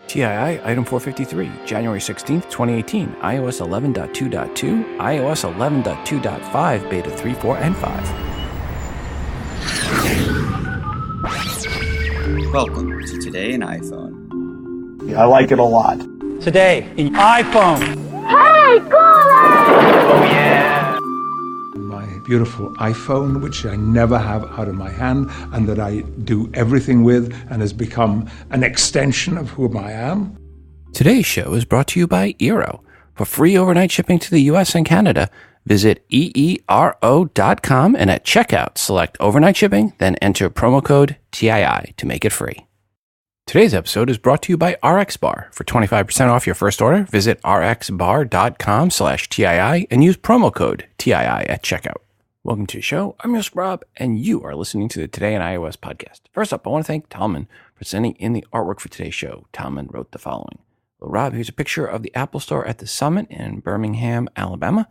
TII Item 453, January 16th, 2018, iOS 11.2.2, iOS 11.2.5, Beta 3, 4, and 5. Welcome to Today in iPhone. I like it a lot. Today in iPhone. Hey, Google! Oh yeah. My beautiful iPhone, which I never have out of my hand and that I do everything with and has become an extension of whom I am. Today's show is brought to you by Eero. For free overnight shipping to the US and Canada, visit eero.com and at checkout, select overnight shipping, then enter promo code TII to make it free. Today's episode is brought to you by RxBar. For 25% off your first order, visit rxbar.com/TII and use promo code TII at checkout. Welcome to the show. I'm your host, Rob, and you are listening to the Today in iOS podcast. First up, I want to thank Talman for sending in the artwork for today's show. Talman wrote the following. Well, Rob, here's a picture of the Apple Store at the Summit in Birmingham, Alabama.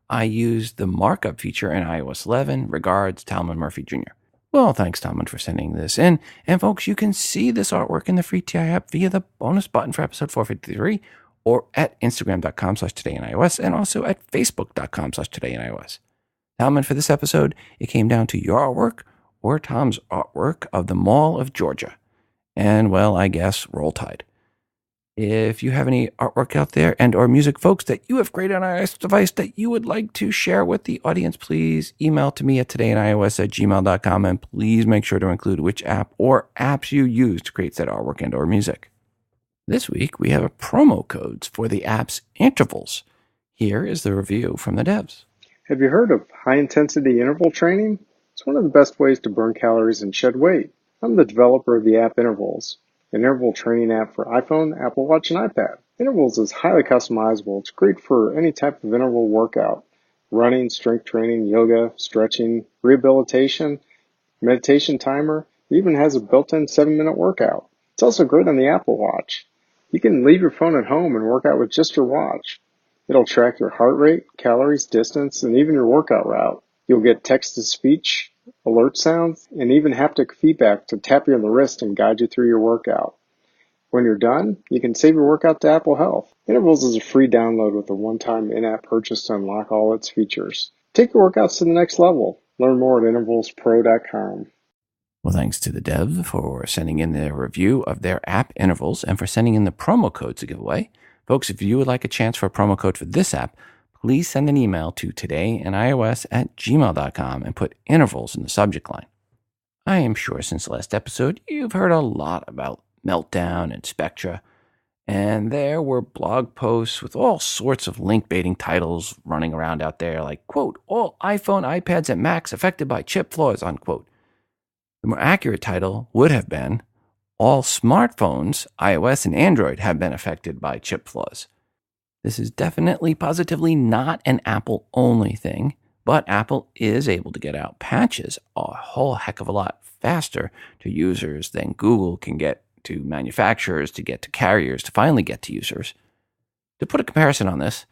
I used the markup feature in iOS 11. Regards, Talman Murphy Jr. Well, thanks, Talman, for sending this in. And folks, you can see this artwork in the free TI app via the bonus button for episode 453 or at Instagram.com/todayinios and also at Facebook.com/todayinios. Talman, for this episode, it came down to your artwork or Tom's artwork of the Mall of Georgia. And, well, I guess roll tide. If you have any artwork out there and or music, folks, that you have created on an iOS device that you would like to share with the audience, please email to me at todayinios@gmail.com, and please make sure to include which app or apps you use to create said artwork and or music. This week, we have a promo codes for the app's intervals. Here is the review from the devs. Have you heard of high-intensity interval training? It's one of the best ways to burn calories and shed weight. I'm the developer of the app Intervals, an interval training app for iPhone, Apple Watch, and iPad. Intervals is highly customizable. It's great for any type of interval workout: running, strength training, yoga, stretching, rehabilitation, meditation timer. It even has a built-in 7-minute workout. It's also great on the Apple Watch. You can leave your phone at home and work out with just your watch. It'll track your heart rate, calories, distance, and even your workout route. You'll get text-to-speech, alert sounds, and even haptic feedback to tap you on the wrist and guide you through your workout. When you're done, you can save your workout to Apple Health. Intervals is a free download with a one-time in-app purchase to unlock all its features. Take your workouts to the next level. Learn more at intervalspro.com. Well, thanks to the devs for sending in their review of their app Intervals and for sending in the promo code to give away. Folks, if you would like a chance for a promo code for this app, please send an email to todayinios@gmail.com and put intervals in the subject line. I am sure since the last episode, you've heard a lot about Meltdown and Spectre, and there were blog posts with all sorts of link-baiting titles running around out there like, quote, all iPhone, iPads, and Macs affected by chip flaws, unquote. The more accurate title would have been, all smartphones, iOS and Android, have been affected by chip flaws. This is definitely, positively not an Apple-only thing, but Apple is able to get out patches a whole heck of a lot faster to users than Google can get to manufacturers, to get to carriers, to finally get to users. To put a comparison on this,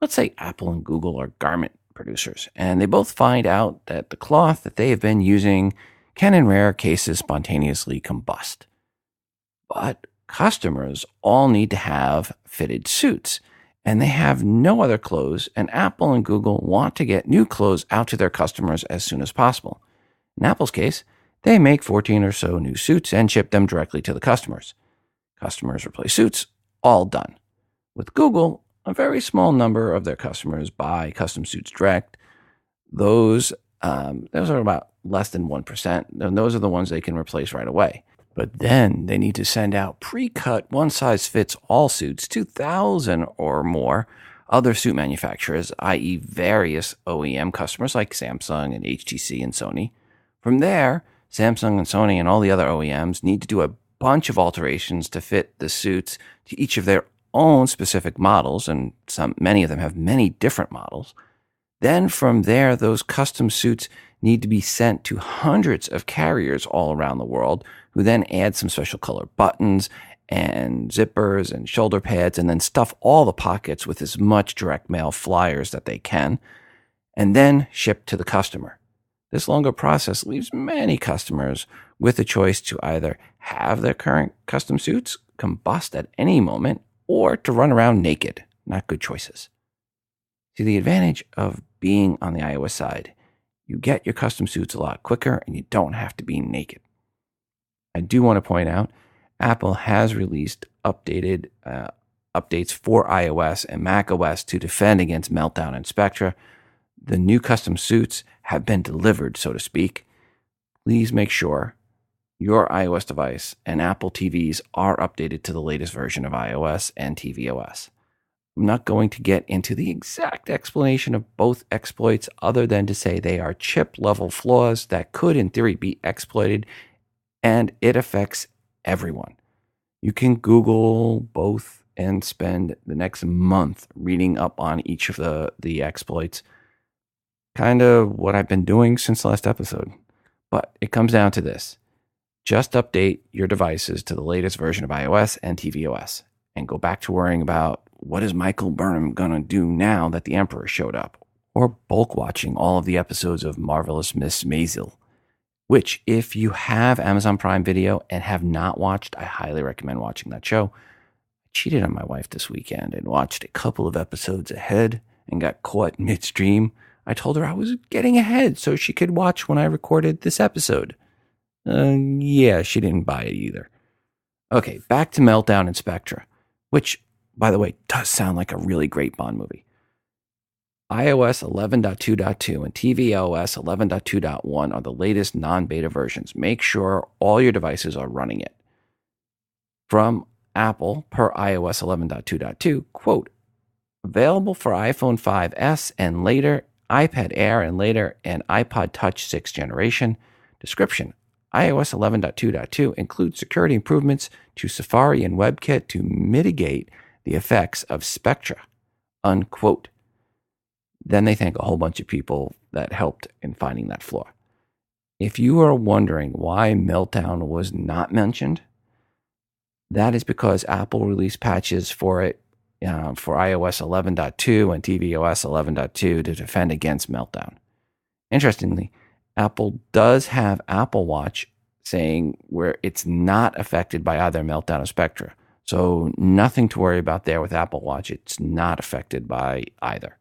let's say Apple and Google are garment producers, and they both find out that the cloth that they have been using can in rare cases spontaneously combust. But customers all need to have fitted suits, and they have no other clothes, and Apple and Google want to get new clothes out to their customers as soon as possible. In Apple's case, they make 14 or so new suits and ship them directly to the customers. Customers replace suits, all done. With Google, a very small number of their customers buy custom suits direct. Those are about less than 1%, and those are the ones they can replace right away. But then they need to send out pre-cut, one-size-fits-all suits to 1,000 or more other suit manufacturers, i.e. various OEM customers like Samsung and HTC and Sony. From there, Samsung and Sony and all the other OEMs need to do a bunch of alterations to fit the suits to each of their own specific models, and many of them have many different models. Then from there, those custom suits need to be sent to hundreds of carriers all around the world, who then add some special color buttons and zippers and shoulder pads, and then stuff all the pockets with as much direct mail flyers that they can, and then ship to the customer. This longer process leaves many customers with the choice to either have their current custom suits combust at any moment or to run around naked. Not good choices. See, the advantage of being on the iOS side, you get your custom suits a lot quicker and you don't have to be naked. I do want to point out, Apple has released updates for iOS and macOS to defend against Meltdown and Spectre. The new custom suits have been delivered, so to speak. Please make sure your iOS device and Apple TVs are updated to the latest version of iOS and tvOS. I'm not going to get into the exact explanation of both exploits other than to say they are chip-level flaws that could, in theory, be exploited, and it affects everyone. You can Google both and spend the next month reading up on each of the exploits. Kind of what I've been doing since the last episode. But it comes down to this. Just update your devices to the latest version of iOS and tvOS and go back to worrying about what is Michael Burnham going to do now that the Emperor showed up? Or bulk watching all of the episodes of Marvelous Miss Maisel, which if you have Amazon Prime Video and have not watched, I highly recommend watching that show. I cheated on my wife this weekend and watched a couple of episodes ahead and got caught midstream. I told her I was getting ahead so she could watch when I recorded this episode. Yeah, she didn't buy it either. Okay, back to Meltdown and Spectre, which, by the way, does sound like a really great Bond movie. iOS 11.2.2 and tvOS 11.2.1 are the latest non-beta versions. Make sure all your devices are running it. From Apple, per iOS 11.2.2, quote, available for iPhone 5S and later, iPad Air and later, and iPod Touch 6th generation. Description. iOS 11.2.2 includes security improvements to Safari and WebKit to mitigate the effects of Spectre, unquote. Then they thank a whole bunch of people that helped in finding that flaw. If you are wondering why Meltdown was not mentioned, that is because Apple released patches for it for iOS 11.2 and tvOS 11.2 to defend against Meltdown. Interestingly, Apple does have Apple Watch saying where it's not affected by either Meltdown or Spectre. So nothing to worry about there with Apple Watch. It's not affected by either.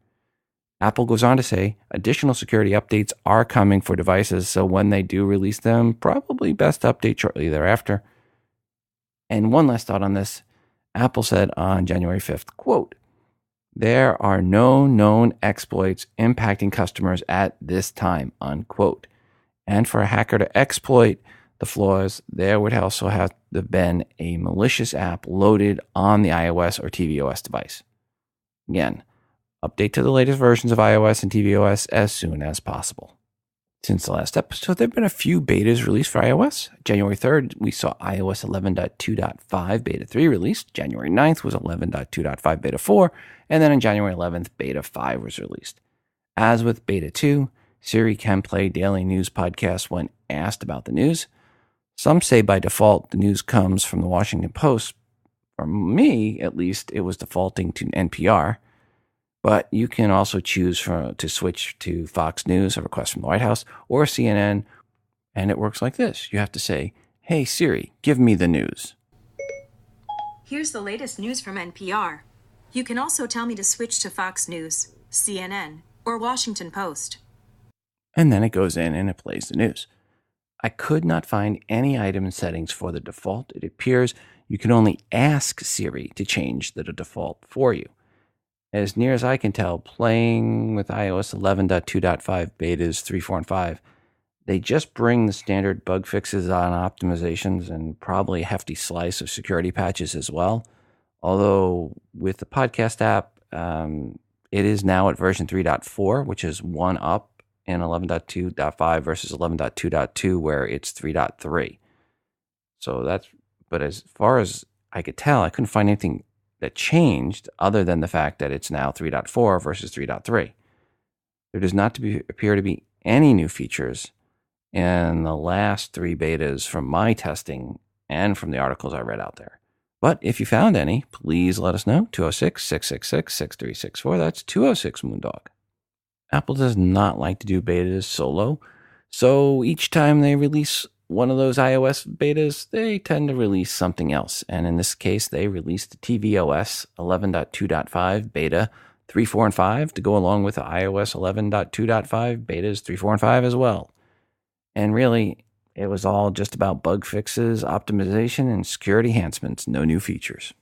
Apple goes on to say additional security updates are coming for devices, so when they do release them, probably best update shortly thereafter. And one last thought on this. Apple said on January 5th, quote, there are no known exploits impacting customers at this time, unquote. And for a hacker to exploit the flaws, there would also have been a malicious app loaded on the iOS or tvOS device. Again, update to the latest versions of iOS and tvOS as soon as possible. Since the last episode, there have been a few betas released for iOS. January 3rd, we saw iOS 11.2.5 Beta 3 released. January 9th was 11.2.5 Beta 4. And then on January 11th, Beta 5 was released. As with Beta 2, Siri can play daily news podcasts when asked about the news. Some say by default the news comes from the Washington Post. For me, at least, it was defaulting to NPR. But you can also choose to switch to Fox News, a request from the White House, or CNN, and it works like this. You have to say, hey Siri, give me the news. Here's the latest news from NPR. You can also tell me to switch to Fox News, CNN, or Washington Post. And then it goes in and it plays the news. I could not find any item and settings for the default. It appears you can only ask Siri to change the default for you. As near as I can tell, playing with iOS 11.2.5 betas 3, 4, and 5, they just bring the standard bug fixes on optimizations and probably a hefty slice of security patches as well. Although with the podcast app, it is now at version 3.4, which is one up in 11.2.5 versus 11.2.2, where it's 3.3. So but as far as I could tell, I couldn't find anything that changed other than the fact that it's now 3.4 versus 3.3. There does not appear to be any new features in the last 3 betas from my testing and from the articles I read out there. But if you found any, please let us know. 206-666-6364. That's 206 Moondog. Apple does not like to do betas solo, So each time they release one of those iOS betas, they tend to release something else. And in this case, they released tvOS 11.2.5 beta 3, 4, and 5 to go along with the iOS 11.2.5 betas 3, 4, and 5 as well. And really, it was all just about bug fixes, optimization, and security enhancements, no new features.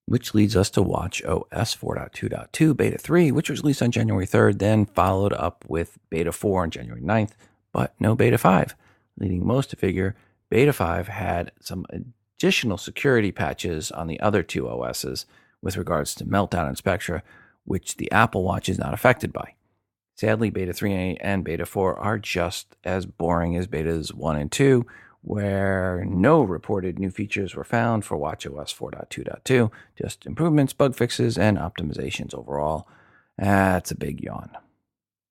Which leads us to watchOS 4.2.2 Beta 3, which was released on January 3rd, then followed up with Beta 4 on January 9th, but no Beta 5, leading most to figure Beta 5 had some additional security patches on the other two OSs with regards to Meltdown and Spectre, which the Apple Watch is not affected by. Sadly, Beta 3 and Beta 4 are just as boring as Betas 1 and 2, where no reported new features were found for watchOS 4.2.2, just improvements, bug fixes, and optimizations overall. That's a big yawn.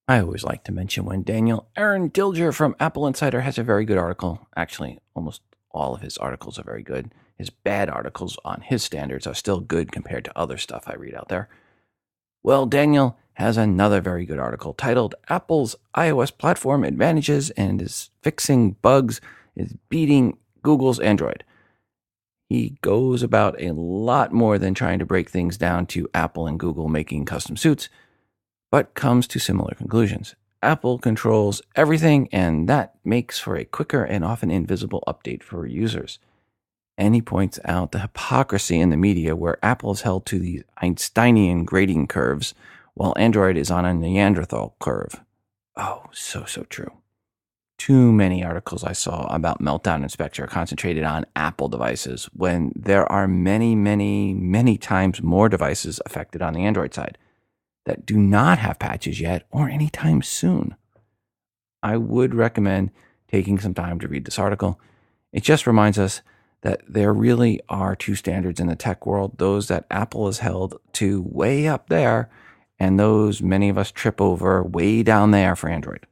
I always like to mention when Daniel Aaron Dilger from Apple Insider has a very good article. Actually, almost all of his articles are very good. His bad articles on his standards are still good compared to other stuff I read out there. Well, Daniel has another very good article titled Apple's iOS Platform Advantages and is Fixing Bugs is Beating Google's Android. He goes about a lot more than trying to break things down to Apple and Google making custom suits, but comes to similar conclusions. Apple controls everything, and that makes for a quicker and often invisible update for users. And he points out the hypocrisy in the media where Apple is held to these Einsteinian grading curves while Android is on a Neanderthal curve. Oh, so true. Too many articles I saw about Meltdown and Spectre are concentrated on Apple devices when there are many times more devices affected on the Android side that do not have patches yet or anytime soon. I would recommend taking some time to read this article. It just reminds us that there really are two standards in the tech world, those that Apple is held to way up there and those many of us trip over way down there for Android.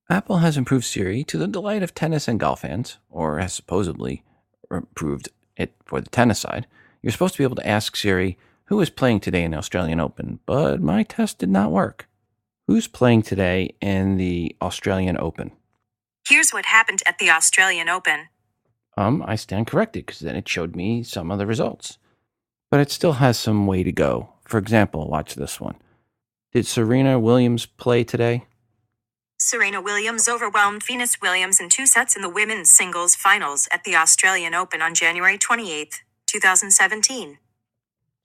Apple has improved Siri to the delight of tennis and golf fans, or has supposedly improved it for the tennis side. You're supposed to be able to ask Siri, who is playing today in the Australian Open, but my test did not work. Who's playing today in the Australian Open? Here's what happened at the Australian Open. I stand corrected because then it showed me some of the results. But it still has some way to go. For example, watch this one. Did Serena Williams play today? Serena Williams overwhelmed Venus Williams in 2 sets in the women's singles finals at the Australian Open on January 28, 2017.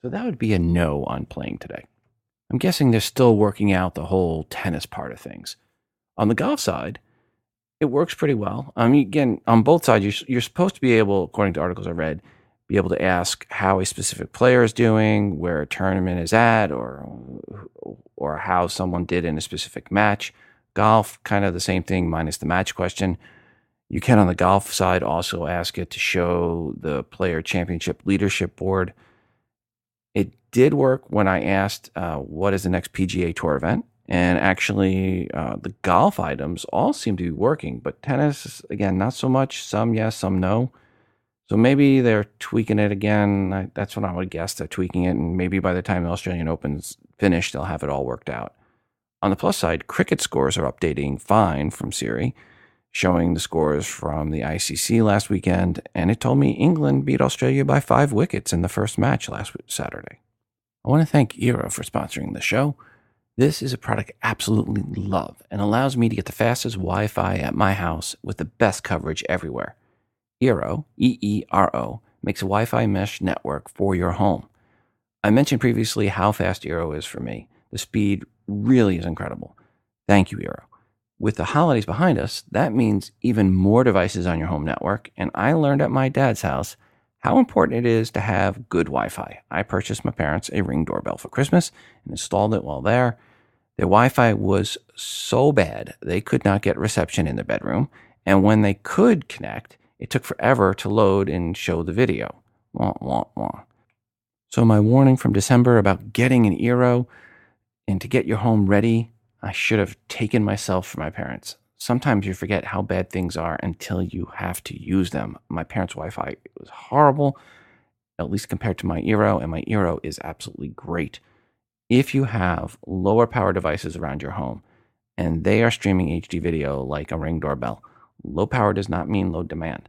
So that would be a no on playing today. I'm guessing they're still working out the whole tennis part of things. On the golf side, it works pretty well. I mean, again, on both sides, you're supposed to be able, according to articles I read, be able to ask how a specific player is doing, where a tournament is at, or how someone did in a specific match. Golf, kind of the same thing, minus the match question. You can, on the golf side, also ask it to show the player championship leadership board. It did work when I asked, what is the next PGA Tour event? And actually, the golf items all seem to be working, but tennis, again, not so much. Some yes, some no. So maybe they're tweaking it again. That's what I would guess. They're tweaking it, and maybe by the time the Australian Open's finished, they'll have it all worked out. On the plus side, cricket scores are updating fine from Siri, showing the scores from the ICC last weekend, and it told me England beat Australia by 5 wickets in the first match last Saturday. I want to thank Eero for sponsoring the show. This is a product I absolutely love and allows me to get the fastest Wi-Fi at my house with the best coverage everywhere. Eero, E-E-R-O, makes a Wi-Fi mesh network for your home. I mentioned previously how fast Eero is for me. The speed really is incredible. Thank you, Eero. With the holidays behind us, that means even more devices on your home network, and I learned at my dad's house how important it is to have good Wi-Fi. I purchased my parents a Ring doorbell for Christmas and installed it while there. Their Wi-Fi was so bad they could not get reception in their bedroom, and when they could connect, it took forever to load and show the video. Wah, wah, wah. So my warning from December about getting an Eero and to get your home ready, I should have taken myself for my parents. Sometimes you forget how bad things are until you have to use them. My parents' Wi-Fi was horrible, at least compared to my Eero, and my Eero is absolutely great. If you have lower power devices around your home and they are streaming HD video like a Ring doorbell. Low power does not mean low demand.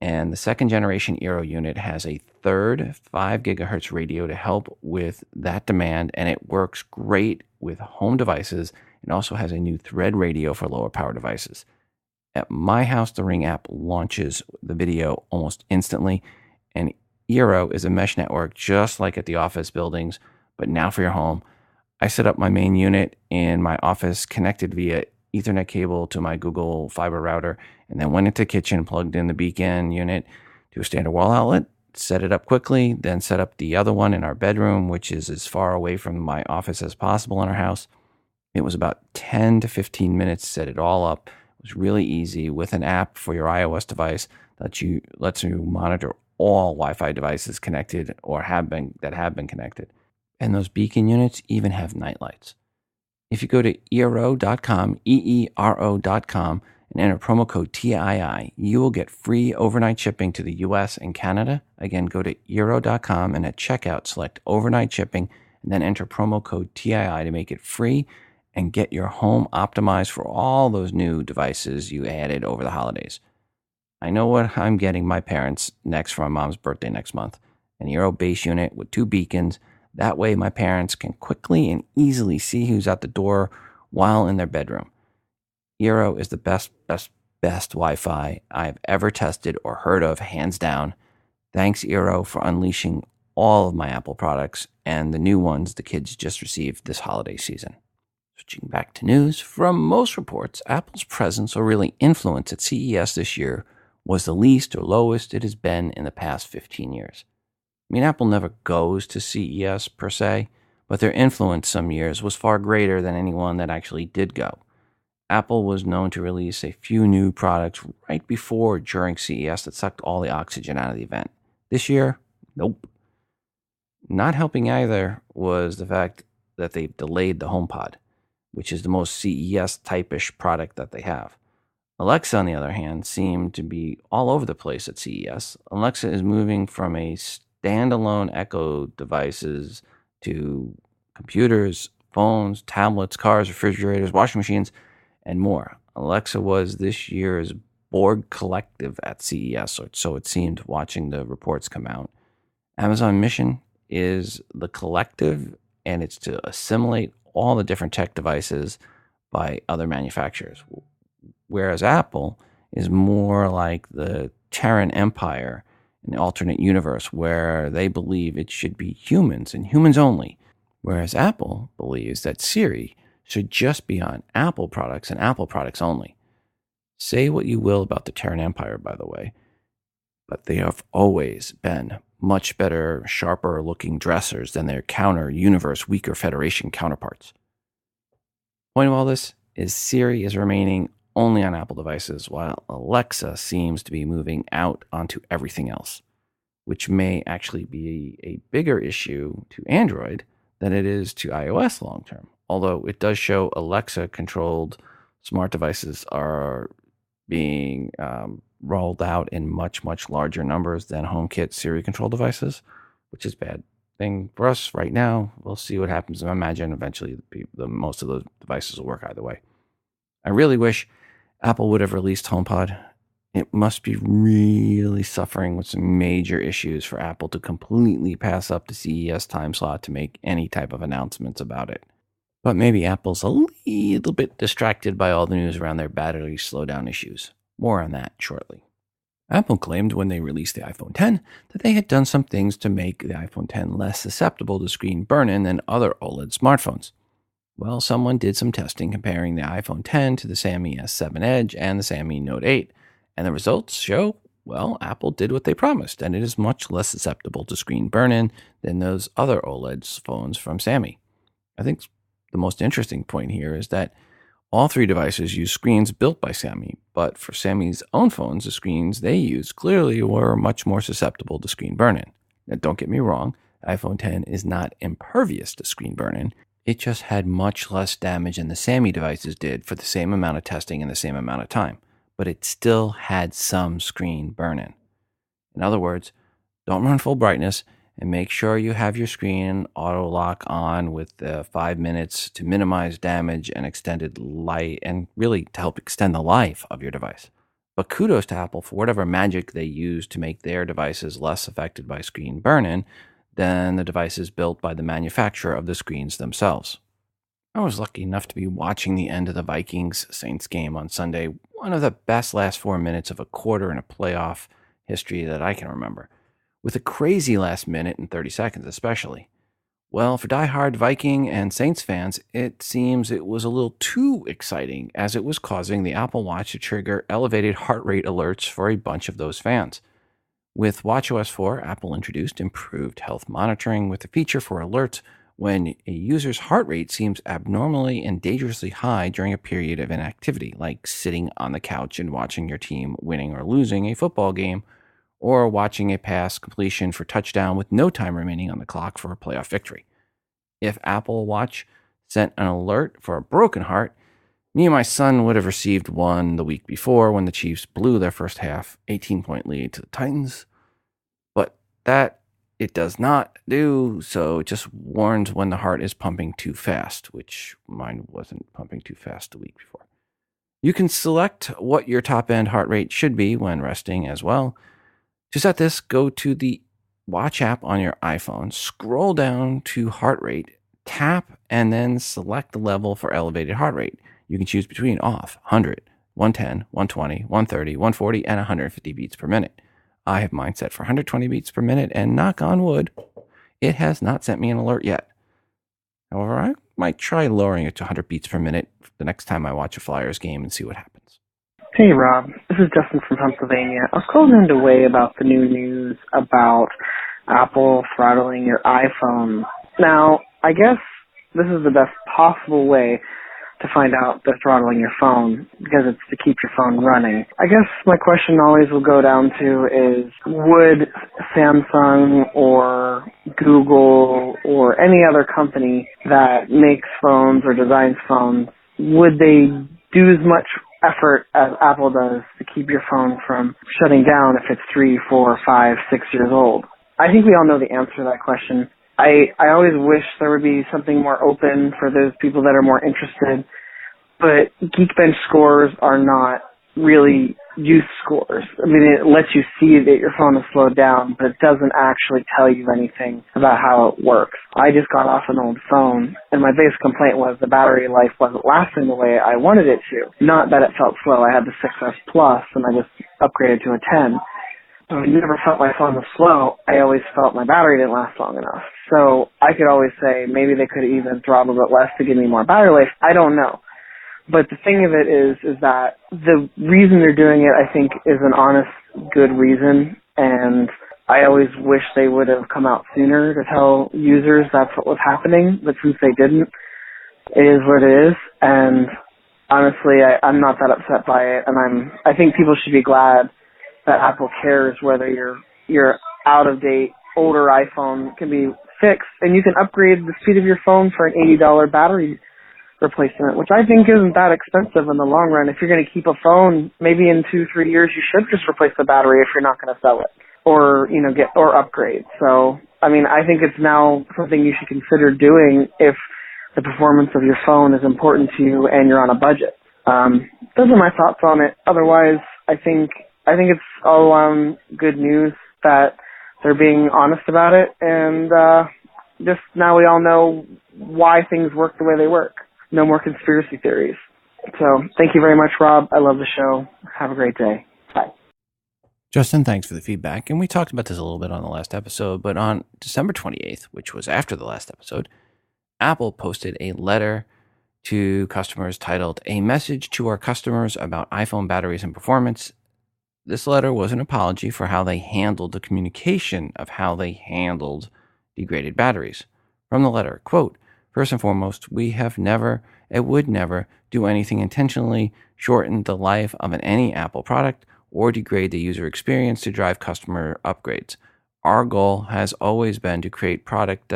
And the second generation Eero unit has a third 5 gigahertz radio to help with that demand, and it works great with home devices. It also has a new Thread radio for lower power devices. At my house, the Ring app launches the video almost instantly, and Eero is a mesh network just like at the office buildings, but now for your home. I set up my main unit in my office, connected via Ethernet cable to my Google Fiber router, and then went into the kitchen, plugged in the Beacon unit to a standard wall outlet, set it up quickly, then set up the other one in our bedroom, which is as far away from my office as possible in our house. It was about 10 to 15 minutes to set it all up. It was really easy with an app for your iOS device that lets you monitor all Wi-Fi devices connected or have been connected. And those Beacon units even have night lights. If you go to eero.com, EERO.com, and enter promo code TII, you will get free overnight shipping to the US and Canada. Again, go to eero.com and at checkout, select overnight shipping, and then enter promo code TII to make it free and get your home optimized for all those new devices you added over the holidays. I know what I'm getting my parents next for my mom's birthday next month, an Eero base unit with 2 beacons. That way my parents can quickly and easily see who's at the door while in their bedroom. Eero is the best Wi-Fi I've ever tested or heard of, hands down. Thanks, Eero, for unleashing all of my Apple products and the new ones the kids just received this holiday season. Switching back to news, from most reports, Apple's presence or really influence at CES this year was the least or lowest it has been in the past 15 years. I mean, Apple never goes to CES per se, but their influence some years was far greater than anyone that actually did go. Apple was known to release a few new products right before or during CES that sucked all the oxygen out of the event. This year, nope. Not helping either was the fact that they delayed the HomePod, which is the most CES type-ish product that they have. Alexa, on the other hand, seemed to be all over the place at CES. Alexa is moving from a standalone Echo devices to computers, phones, tablets, cars, refrigerators, washing machines, and more. Alexa was this year's Borg collective at CES, or so it seemed watching the reports come out. Amazon's mission is the collective, and it's to assimilate all the different tech devices by other manufacturers. Whereas Apple is more like the Terran Empire, an alternate universe where they believe it should be humans and humans only. Whereas Apple believes that Siri should just be on Apple products and Apple products only. Say what you will about the Terran Empire, by the way, but they have always been much better, sharper looking dressers than their counter-universe, weaker Federation counterparts. Point of all this is Siri is remaining only on Apple devices, while Alexa seems to be moving out onto everything else, which may actually be a bigger issue to Android than it is to iOS long term. Although it does show Alexa-controlled smart devices are being rolled out in much, much larger numbers than HomeKit Siri-controlled devices, which is a bad thing for us right now. We'll see what happens. I imagine eventually most of those devices will work either way. I really wish Apple would have released HomePod. It must be really suffering with some major issues for Apple to completely pass up the CES time slot to make any type of announcements about it. But maybe Apple's a little bit distracted by all the news around their battery slowdown issues. More on that shortly. Apple claimed when they released the iPhone X that they had done some things to make the iPhone X less susceptible to screen burn-in than other OLED smartphones. Well, someone did some testing comparing the iPhone X to the Xiaomi S7 Edge and the Xiaomi Note 8, and the results show, well, Apple did what they promised, and it is much less susceptible to screen burn-in than those other OLED phones from Xiaomi. I think the most interesting point here is that all three devices use screens built by Xiaomi, but for Xiaomi's own phones, the screens they used clearly were much more susceptible to screen burn-in. Now, don't get me wrong, iPhone X is not impervious to screen burn-in. It just had much less damage than the Xiaomi devices did for the same amount of testing in the same amount of time, but it still had some screen burn-in. In other words, don't run full brightness And make sure you have your screen auto lock on with 5 minutes to minimize damage and extended light, and really to help extend the life of your device. But kudos to Apple for whatever magic they use to make their devices less affected by screen burn-in than the devices built by the manufacturer of the screens themselves. I was lucky enough to be watching the end of the Vikings-Saints game on Sunday, one of the best last 4 minutes of a quarter in a playoff history that I can remember, with a crazy last minute and 30 seconds especially. Well, for diehard Viking and Saints fans, it seems it was a little too exciting, as it was causing the Apple Watch to trigger elevated heart rate alerts for a bunch of those fans. With watchOS 4, Apple introduced improved health monitoring with a feature for alerts when a user's heart rate seems abnormally and dangerously high during a period of inactivity, like sitting on the couch and watching your team winning or losing a football game, or watching a pass completion for touchdown with no time remaining on the clock for a playoff victory. If Apple Watch sent an alert for a broken heart, me and my son would have received one the week before when the Chiefs blew their first half 18-point lead to the Titans. But that it does not do, so it just warns when the heart is pumping too fast, which mine wasn't pumping too fast the week before. You can select what your top-end heart rate should be when resting as well. To set this, go to the Watch app on your iPhone, scroll down to heart rate, tap, and then select the level for elevated heart rate. You can choose between off, 100, 110, 120, 130, 140, and 150 beats per minute. I have mine set for 120 beats per minute, and knock on wood, it has not sent me an alert yet. However, I might try lowering it to 100 beats per minute the next time I watch a Flyers game and see what happens. Hey Rob, this is Justin from Pennsylvania. I was calling in to weigh about the new news about Apple throttling your iPhone. Now, I guess this is the best possible way to find out they're throttling your phone, because it's to keep your phone running. I guess my question always will go down to is, would Samsung or Google or any other company that makes phones or designs phones, would they do as much effort as Apple does to keep your phone from shutting down if it's 3, 4, 5, 6 years old? I think we all know the answer to that question. I always wish there would be something more open for those people that are more interested, but Geekbench scores are not really use scores. I mean, it lets you see that your phone has slowed down, but it doesn't actually tell you anything about how it works. I just got off an old phone, and my biggest complaint was the battery life wasn't lasting the way I wanted it to. Not that it felt slow. I had the 6S Plus, and I just upgraded to a 10. So I never felt my phone was slow. I always felt my battery didn't last long enough. So I could always say maybe they could even throttle it less to give me more battery life. I don't know. But the thing of it is that the reason they're doing it, I think, is an honest, good reason. And I always wish they would have come out sooner to tell users that's what was happening. But since they didn't, it is what it is. And honestly, I'm not that upset by it. And I think people should be glad that Apple cares whether your out-of-date, older iPhone can be fixed. And you can upgrade the speed of your phone for an $80 battery replacement, which I think isn't that expensive in the long run. If you're going to keep a phone, maybe in 2-3 years, you should just replace the battery if you're not going to sell it, or upgrade. So, I mean, I think it's now something you should consider doing if the performance of your phone is important to you and you're on a budget. Those are my thoughts on it. Otherwise, I think it's all good news that they're being honest about it, and just now we all know why things work the way they work. No more conspiracy theories. So thank you very much, Rob. I love the show. Have a great day. Bye. Justin, thanks for the feedback. And we talked about this a little bit on the last episode, but on December 28th, which was after the last episode, Apple posted a letter to customers titled "A Message to Our Customers About iPhone Batteries and Performance." This letter was an apology for how they handled the communication of how they handled degraded batteries. From the letter, quote, "First and foremost, we have never and would never do anything intentionally shorten the life of any Apple product or degrade the user experience to drive customer upgrades. Our goal has always been to create products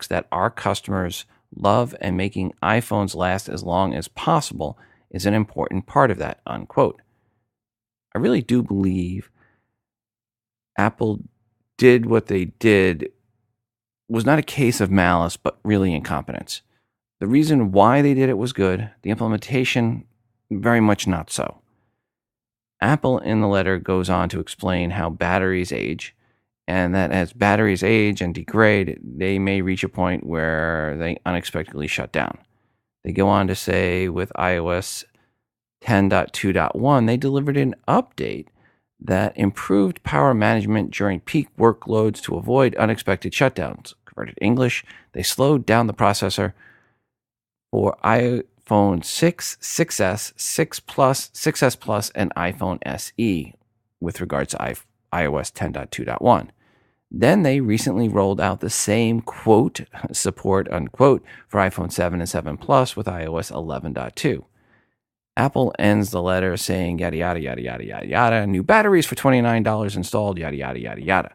that our customers love, and making iPhones last as long as possible is an important part of that," unquote. I really do believe Apple did what they did was not a case of malice, but really incompetence. The reason why they did it was good. The implementation, very much not so. Apple in the letter goes on to explain how batteries age, and that as batteries age and degrade, they may reach a point where they unexpectedly shut down. They go on to say with iOS 10.2.1, they delivered an update that improved power management during peak workloads to avoid unexpected shutdowns. Converted English, they slowed down the processor for iPhone 6, 6S, 6 Plus, 6S Plus, and iPhone SE with regards to iOS 10.2.1. Then they recently rolled out the same, quote, support, unquote, for iPhone 7 and 7 Plus with iOS 11.2. Apple ends the letter saying yada, yada, yada, yada, yada, yada. New batteries for $29 installed, yada, yada, yada, yada.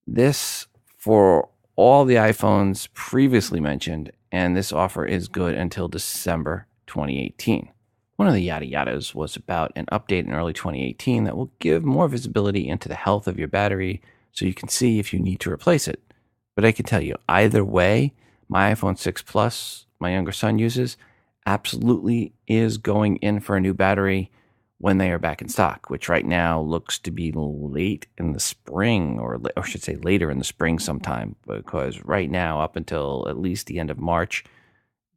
This for all the iPhones previously mentioned, and this offer is good until December 2018. One of the yada yadas was about an update in early 2018 that will give more visibility into the health of your battery so you can see if you need to replace it. But I can tell you, either way, my iPhone 6 Plus, my younger son uses, absolutely is going in for a new battery when they are back in stock, which right now looks to be late in the spring, or I should say later in the spring sometime, because right now, up until at least the end of March,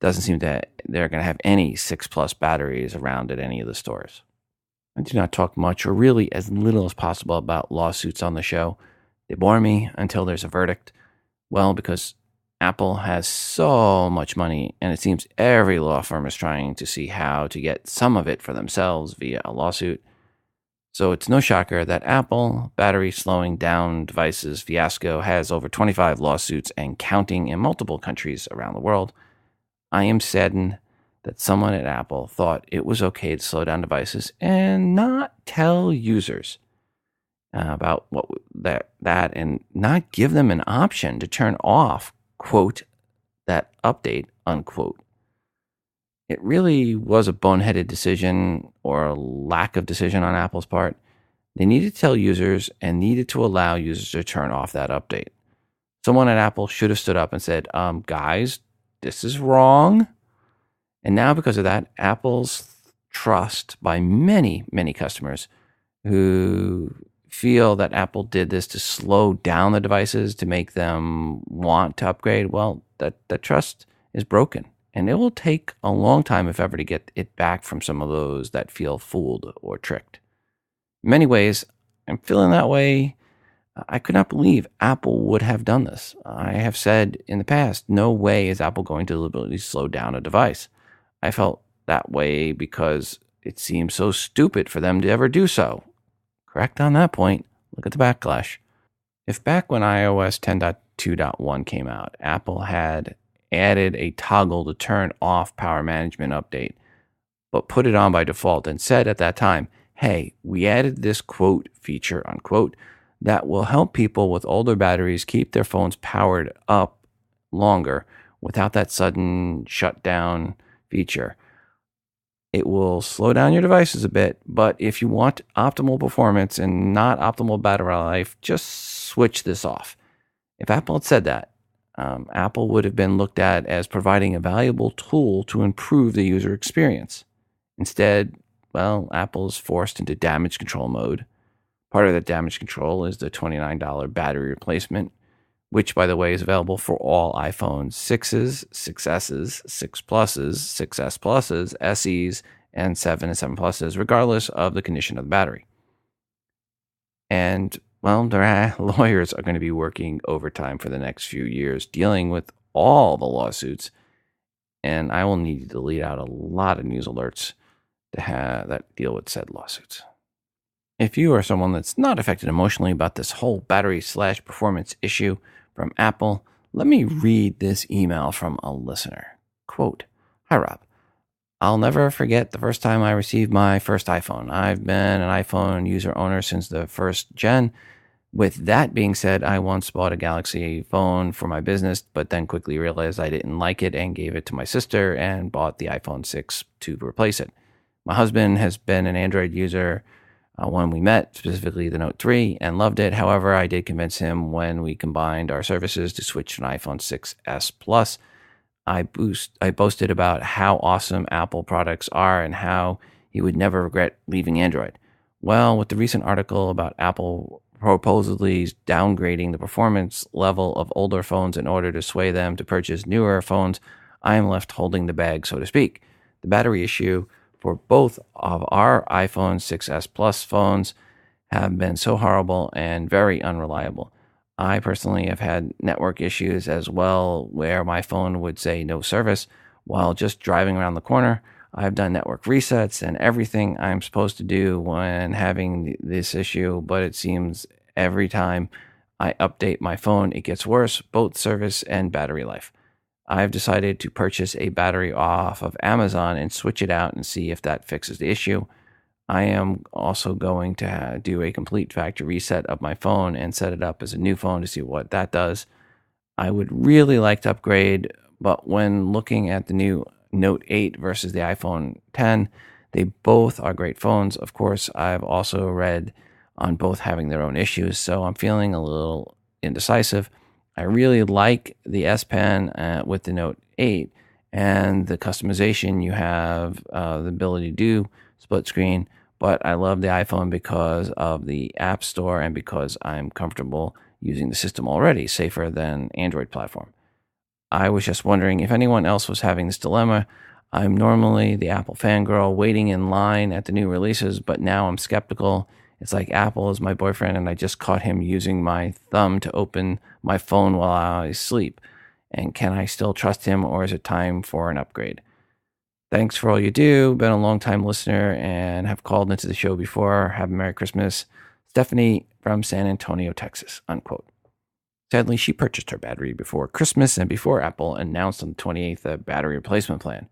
doesn't seem that they're going to have any 6 Plus batteries around at any of the stores. I do not talk much or really as little as possible about lawsuits on the show. They bore me until there's a verdict. Well, because Apple has so much money, and it seems every law firm is trying to see how to get some of it for themselves via a lawsuit. So it's no shocker that Apple, battery slowing down devices fiasco, has over 25 lawsuits and counting in multiple countries around the world. I am saddened that someone at Apple thought it was okay to slow down devices and not tell users about that and not give them an option to turn off, quote, that update, unquote. It really was a boneheaded decision or a lack of decision on Apple's part. They needed to tell users and needed to allow users to turn off that update. Someone at Apple should have stood up and said, guys, this is wrong. And now because of that, Apple's trust by many, many customers who feel that Apple did this to slow down the devices to make them want to upgrade, well, that trust is broken. And it will take a long time, if ever, to get it back from some of those that feel fooled or tricked. In many ways, I'm feeling that way. I could not believe Apple would have done this. I have said in the past, no way is Apple going to deliberately slow down a device. I felt that way because it seemed so stupid for them to ever do so. Correct on that point. Look at the backlash. If back when iOS 10.2.1 came out, Apple had added a toggle to turn off power management update, but put it on by default and said at that time, hey, we added this quote feature, unquote, that will help people with older batteries keep their phones powered up longer without that sudden shutdown feature. It will slow down your devices a bit, but if you want optimal performance and not optimal battery life, just switch this off. If Apple had said that, Apple would have been looked at as providing a valuable tool to improve the user experience. Instead, well, Apple is forced into damage control mode. Part of that damage control is the $29 battery replacement, which, by the way, is available for all iPhone 6s, 6Ss, 6 Pluses, 6S Pluses, SEs, and 7 and 7 Pluses, regardless of the condition of the battery. And, well, their lawyers are going to be working overtime for the next few years, dealing with all the lawsuits, and I will need to delete out a lot of news alerts to have that deal with said lawsuits. If you are someone that's not affected emotionally about this whole battery/performance issue from Apple, let me read this email from a listener. Quote, hi, Rob. I'll never forget the first time I received my first iPhone. I've been an iPhone user owner since the first gen. With that being said, I once bought a Galaxy phone for my business, but then quickly realized I didn't like it and gave it to my sister and bought the iPhone 6 to replace it. My husband has been an Android user when we met, specifically the Note 3, and loved it. However, I did convince him when we combined our services to switch to an iPhone 6s Plus. I boasted about how awesome Apple products are and how he would never regret leaving Android. Well, with the recent article about Apple supposedly downgrading the performance level of older phones in order to sway them to purchase newer phones, I am left holding the bag, so to speak. The battery issue for both of our iPhone 6s Plus phones have been so horrible and very unreliable. I personally have had network issues as well, where my phone would say no service while just driving around the corner. I've done network resets and everything I'm supposed to do when having this issue, but it seems every time I update my phone, it gets worse, both service and battery life. I've decided to purchase a battery off of Amazon and switch it out and see if that fixes the issue. I am also going to do a complete factory reset of my phone and set it up as a new phone to see what that does. I would really like to upgrade, but when looking at the new Note 8 versus the iPhone 10, they both are great phones. Of course, I've also read on both having their own issues, so I'm feeling a little indecisive. I really like the S Pen with the Note 8 and the customization you have, the ability to do split screen, but I love the iPhone because of the App Store and because I'm comfortable using the system already, safer than Android platform. I was just wondering if anyone else was having this dilemma. I'm normally the Apple fangirl waiting in line at the new releases, but now I'm skeptical. It's like Apple is my boyfriend and I just caught him using my thumb to open my phone while I sleep. And can I still trust him, or is it time for an upgrade? Thanks for all you do. Been a long-time listener and have called into the show before. Have a Merry Christmas. Stephanie from San Antonio, Texas, unquote. Sadly, she purchased her battery before Christmas and before Apple announced on the 28th a battery replacement plan.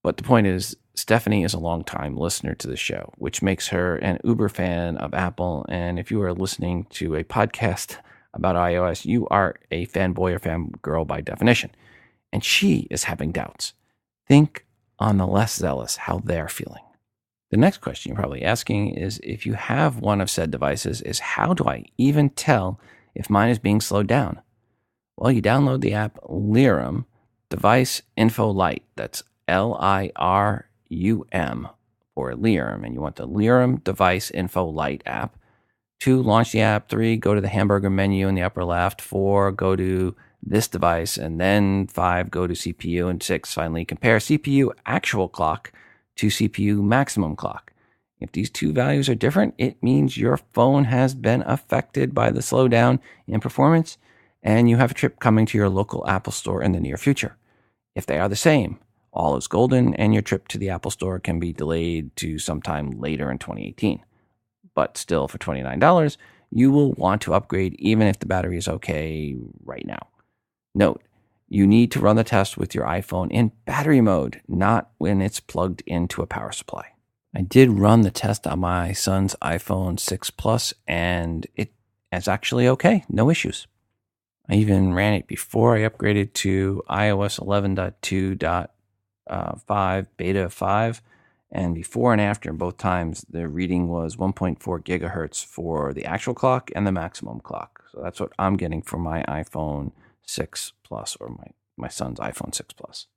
But the point is, Stephanie is a long-time listener to the show, which makes her an uber fan of Apple. And if you are listening to a podcast about iOS, you are a fanboy or fangirl by definition. And she is having doubts. Think on the less zealous how they're feeling. The next question you're probably asking is, if you have one of said devices, is how do I even tell if mine is being slowed down? Well, you download the app Lirum Device Info Lite. That's Lirum for Lirum, and you want the Lirum Device Info Lite app. 2, launch the app. 3, go to the hamburger menu in the upper left. 4, go to this device, and then 5, go to CPU, and 6, finally compare CPU actual clock to CPU maximum clock. If these two values are different, it means your phone has been affected by the slowdown in performance, and you have a trip coming to your local Apple store in the near future. If they are the same, all is golden, and your trip to the Apple store can be delayed to sometime later in 2018. But still, for $29, you will want to upgrade even if the battery is okay right now. Note, you need to run the test with your iPhone in battery mode, not when it's plugged into a power supply. I did run the test on my son's iPhone 6 Plus, and it's actually okay. No issues. I even ran it before I upgraded to iOS 11.2.5 beta 5, and before and after, both times, the reading was 1.4 gigahertz for the actual clock and the maximum clock. So that's what I'm getting for my iPhone 6 Plus, or my son's iPhone 6 Plus.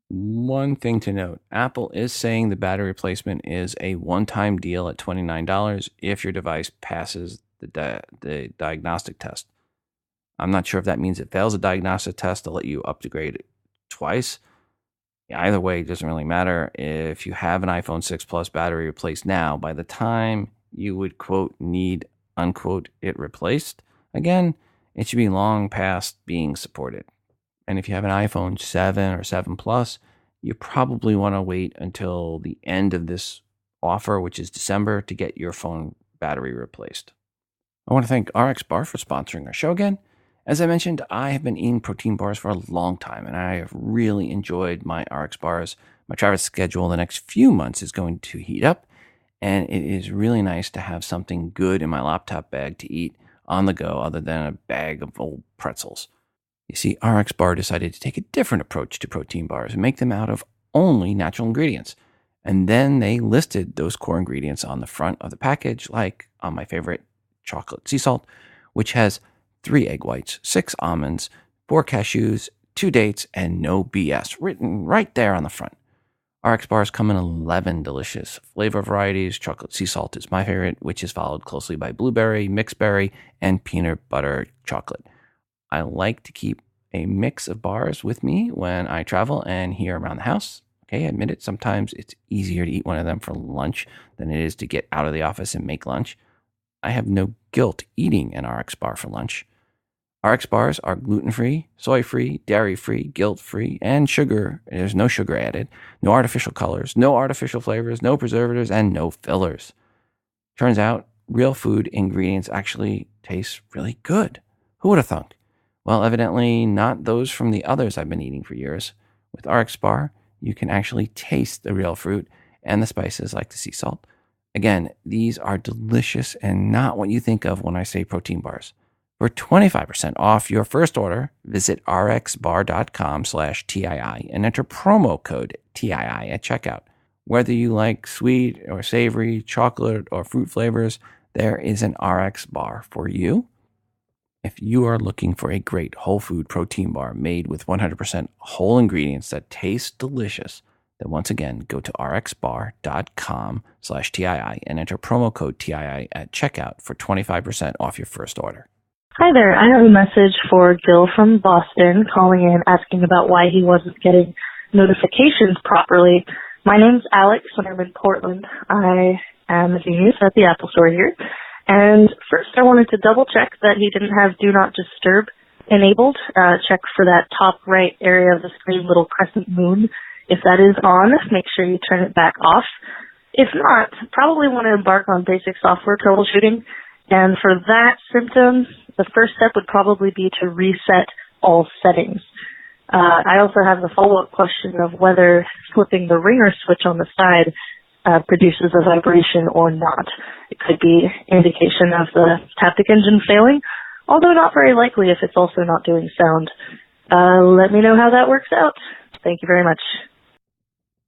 One thing to note, Apple is saying the battery replacement is a one-time deal at $29 if your device passes the diagnostic test. I'm not sure if that means it fails a diagnostic test to let you upgrade it twice. Either way, it doesn't really matter. If you have an iPhone 6 Plus battery replaced now, by the time you would, quote, need, unquote, it replaced again, it should be long past being supported. And if you have an iPhone 7 or 7 Plus, you probably want to wait until the end of this offer, which is December, to get your phone battery replaced. I want to thank RX Bar for sponsoring our show again. As I mentioned, I have been eating protein bars for a long time, and I have really enjoyed my RX bars. My travel schedule the next few months is going to heat up, and it is really nice to have something good in my laptop bag to eat on the go other than a bag of old pretzels. You see, RX Bar decided to take a different approach to protein bars and make them out of only natural ingredients. And then they listed those core ingredients on the front of the package, like on my favorite chocolate sea salt, which has 3 egg whites, 6 almonds, 4 cashews, 2 dates, and no BS written right there on the front. RX bars come in 11 delicious flavor varieties. Chocolate sea salt is my favorite, which is followed closely by blueberry, mixed berry, and peanut butter chocolate. I like to keep a mix of bars with me when I travel and here around the house. Okay, I admit it, sometimes it's easier to eat one of them for lunch than it is to get out of the office and make lunch. I have no guilt eating an RX bar for lunch. RX bars are gluten-free, soy-free, dairy-free, guilt-free, and sugar. There's no sugar added, no artificial colors, no artificial flavors, no preservatives, and no fillers. Turns out, real food ingredients actually taste really good. Who would have thunk? Well, evidently not those from the others I've been eating for years. With RX bar, you can actually taste the real fruit and the spices like the sea salt. Again, these are delicious and not what you think of when I say protein bars. For 25% off your first order, visit rxbar.com/TII and enter promo code TII at checkout. Whether you like sweet or savory, chocolate or fruit flavors, there is an RX bar for you. If you are looking for a great whole food protein bar made with 100% whole ingredients that taste delicious, then once again, go to rxbar.com/TII and enter promo code TII at checkout for 25% off your first order. Hi there. I have a message for Gil from Boston calling in asking about why he wasn't getting notifications properly. My name's Alex and I'm in Portland. I am a genius at the Apple Store here. And first I wanted to double check that he didn't have Do Not Disturb enabled. Check for that top right area of the screen, little crescent moon. If that is on, make sure you turn it back off. If not, probably want to embark on basic software troubleshooting. And for that symptom, the first step would probably be to reset all settings. I also have the follow-up question of whether flipping the ringer switch on the side produces a vibration or not. It could be indication of the Taptic engine failing, although not very likely if it's also not doing sound. Let me know how that works out. Thank you very much.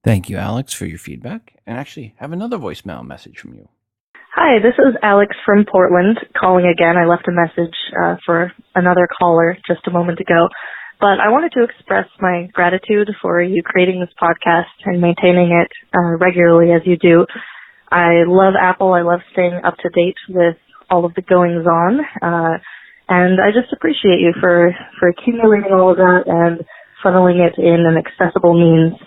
Thank you, Alex, for your feedback. And actually, have another voicemail message from you. Hi, this is Alex from Portland calling again. I left a message for another caller just a moment ago. But I wanted to express my gratitude for you creating this podcast and maintaining it regularly as you do. I love Apple. I love staying up to date with all of the goings on. And I just appreciate you for accumulating all of that and funneling it in an accessible means.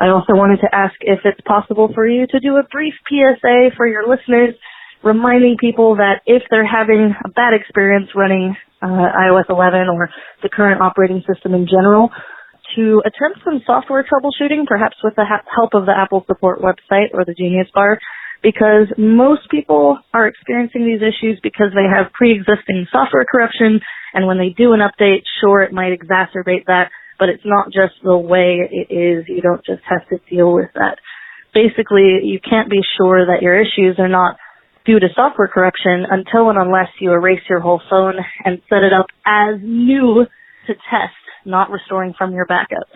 I also wanted to ask if it's possible for you to do a brief PSA for your listeners, reminding people that if they're having a bad experience running iOS 11 or the current operating system in general, to attempt some software troubleshooting, perhaps with the help of the Apple support website or the Genius Bar, because most people are experiencing these issues because they have pre-existing software corruption, and when they do an update, sure, it might exacerbate that, but it's not just the way it is. You don't just have to deal with that. Basically, you can't be sure that your issues are not due to software corruption until and unless you erase your whole phone and set it up as new to test, not restoring from your backup.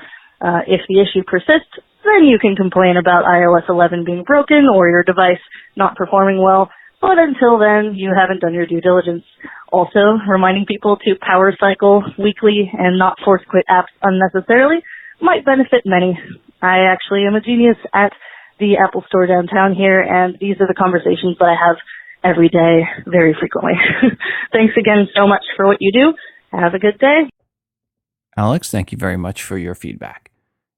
If the issue persists, then you can complain about iOS 11 being broken or your device not performing well. But until then, you haven't done your due diligence. Also, reminding people to power cycle weekly and not force quit apps unnecessarily might benefit many. I actually am a genius at the Apple Store downtown here, and these are the conversations that I have every day, very frequently. Thanks again so much for what you do. Have a good day. Alex, thank you very much for your feedback.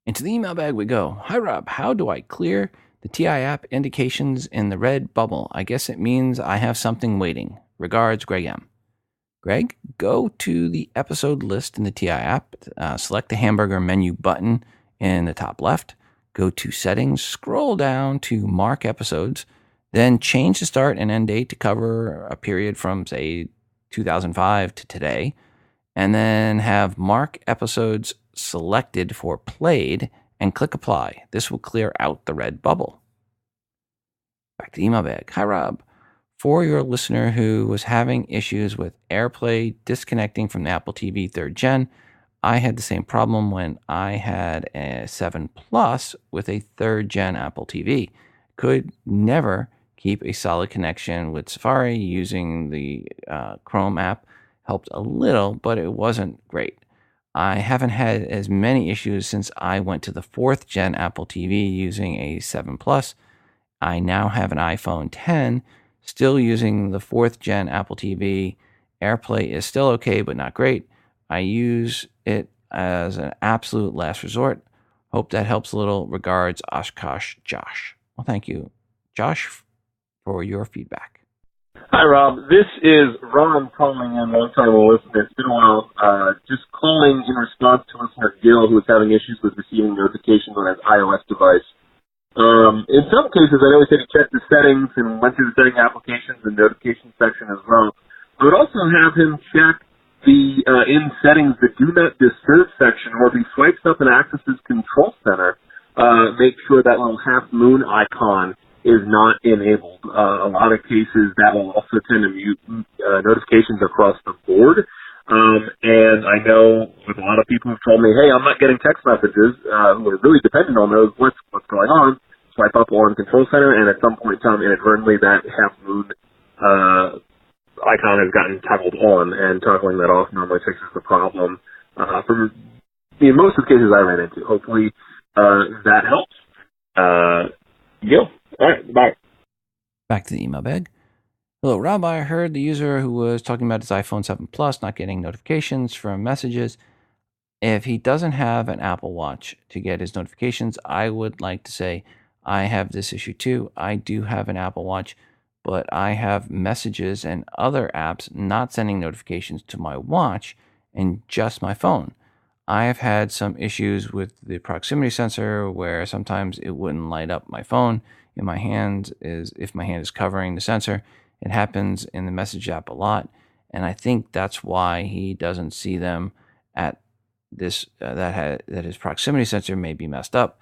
Into the email bag we go. Hi, Rob. How do I clear the TI app indications in the red bubble? I guess it means I have something waiting. Regards, Greg M. Greg, go to the episode list in the TI app. Select the hamburger menu button in the top left. Go to Settings, scroll down to Mark Episodes, then change the start and end date to cover a period from, say, 2005 to today, and then have Mark Episodes selected for played and click Apply. This will clear out the red bubble. Back to the email bag. Hi, Rob. For your listener who was having issues with AirPlay disconnecting from the Apple TV 3rd Gen, I had the same problem when I had a 7 Plus with a 3rd gen Apple TV. Could never keep a solid connection with Safari. Using the Chrome app helped a little, but it wasn't great. I haven't had as many issues since I went to the 4th gen Apple TV using a 7 Plus. I now have an iPhone 10, still using the 4th gen Apple TV. AirPlay is still okay, but not great. I use it as an absolute last resort. Hope that helps a little. Regards, Oshkosh Josh. Well, thank you, Josh, for your feedback. Hi, Rob. This is Ron calling in, long-time listener. It's been a while. Just calling in response to listener Gil, who was having issues with receiving notifications on his iOS device. In some cases, I know he said he checked the settings and went through the setting applications and notification section as well. I would also have him check the in settings the Do Not Disturb section, or if he swipes up and accesses Control Center, make sure that little half moon icon is not enabled. A lot of cases that will also tend to mute notifications across the board. And I know with a lot of people who've told me, hey, I'm not getting text messages, who are really dependent on those, what's going on, swipe up on Control Center, and at some point in time, inadvertently, that half moon icon has gotten toggled on, and toggling that off normally fixes the problem. In most of the cases I ran into, hopefully that helps. Gil, all right, bye. Back to the email bag. Hello, Rob. I heard the user who was talking about his iPhone 7 Plus not getting notifications from messages. If he doesn't have an Apple Watch to get his notifications, I would like to say I have this issue too. I do have an Apple Watch, but I have messages and other apps not sending notifications to my watch and just my phone. I have had some issues with the proximity sensor where sometimes it wouldn't light up my phone if my hand is covering the sensor. It happens in the message app a lot, and I think that's why he doesn't see them at this that his proximity sensor may be messed up.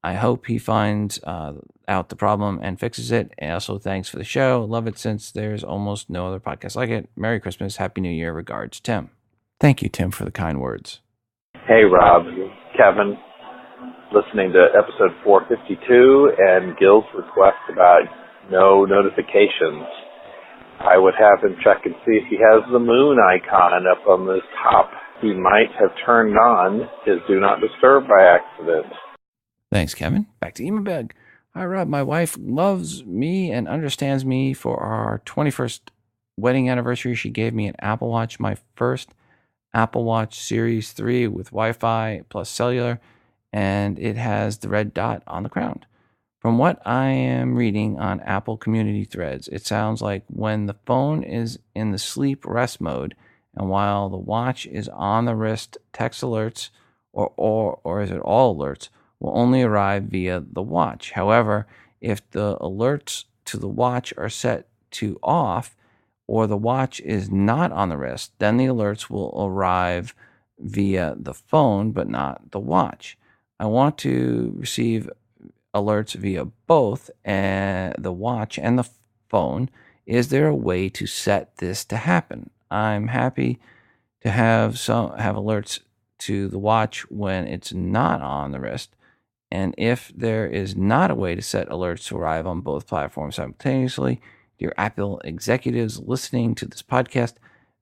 I hope he finds out the problem and fixes it. And also, thanks for the show. Love it since there's almost no other podcast like it. Merry Christmas. Happy New Year. Regards, Tim. Thank you, Tim, for the kind words. Hey, Rob. Kevin, listening to episode 452 and Gil's request about no notifications. I would have him check and see if he has the moon icon up on the top. He might have turned on his Do Not Disturb by accident. Thanks, Kevin. Back to email bag. Hi, Rob. My wife loves me and understands me. For our 21st wedding anniversary, she gave me an Apple Watch, my first Apple Watch Series 3 with Wi-Fi plus cellular, and it has the red dot on the crown. From what I am reading on Apple community threads, it sounds like when the phone is in the sleep rest mode and while the watch is on the wrist, text alerts or is it all alerts will only arrive via the watch. However, if the alerts to the watch are set to off or the watch is not on the wrist, then the alerts will arrive via the phone but not the watch. I want to receive alerts via both the watch and the phone. Is there a way to set this to happen? I'm happy to have alerts to the watch when it's not on the wrist. And if there is not a way to set alerts to arrive on both platforms simultaneously, dear Apple executives listening to this podcast,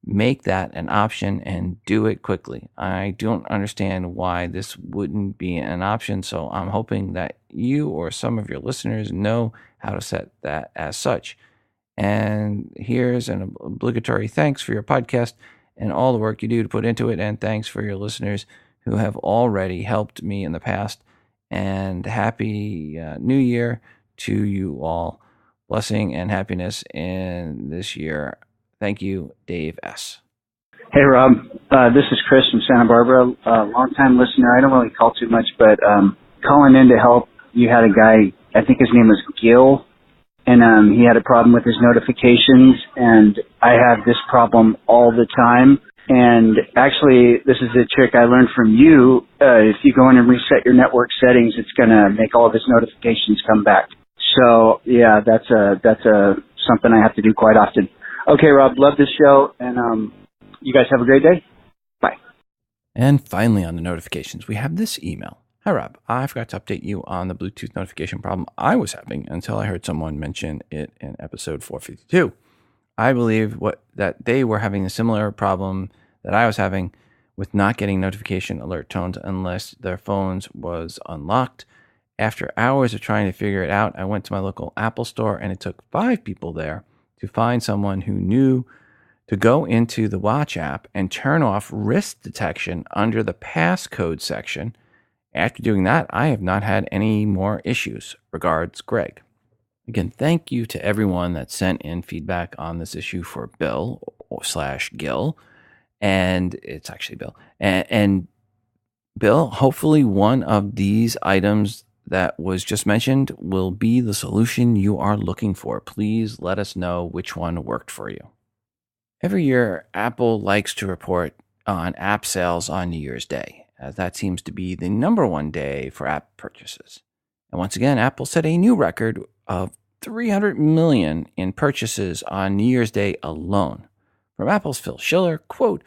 make that an option and do it quickly. I don't understand why this wouldn't be an option, so I'm hoping that you or some of your listeners know how to set that as such. And here's an obligatory thanks for your podcast and all the work you do to put into it, and thanks for your listeners who have already helped me in the past. And happy New Year to you all. Blessing and happiness in this year. Thank you, Dave S. Hey, Rob. This is Chris from Santa Barbara. Long-time listener. I don't really call too much, but calling in to help. You had a guy, I think his name was Gil, and he had a problem with his notifications, and I have this problem all the time. And actually, this is a trick I learned from you. If you go in and reset your network settings, it's going to make all of his notifications come back. So, yeah, that's something I have to do quite often. Okay, Rob, love this show, and you guys have a great day. Bye. And finally, on the notifications, we have this email. Hi, Rob. I forgot to update you on the Bluetooth notification problem I was having until I heard someone mention it in episode 452. I believe that they were having a similar problem that I was having with not getting notification alert tones unless their phones was unlocked. After hours of trying to figure it out, I went to my local Apple store, and it took 5 people there to find someone who knew to go into the Watch app and turn off wrist detection under the passcode section. After doing that, I have not had any more issues. Regards, Greg. Again, thank you to everyone that sent in feedback on this issue for Bill / Gil. And it's actually Bill. And Bill, hopefully one of these items that was just mentioned will be the solution you are looking for. Please let us know which one worked for you. Every year, Apple likes to report on app sales on New Year's Day, as that seems to be the number one day for app purchases. And once again, Apple set a new record of 300 million in purchases on New Year's Day alone. From Apple's Phil Schiller, quote,